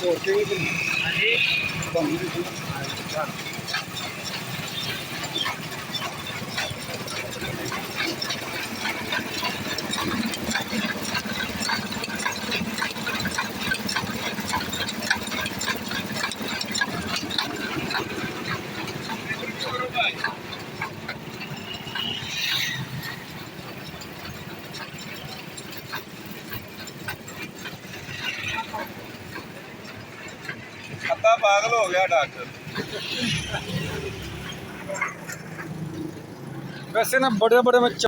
ਹੋਰ ਕਿਵੇਂ ਬਣੀ? ਹਾਂਜੀ ਬਣੀ ਸੀ। ਅੱਧਾ ਪਾਗਲ ਹੋ ਗਿਆ ਡਾਕਟਰ। वैसे ना बड़े बड़े में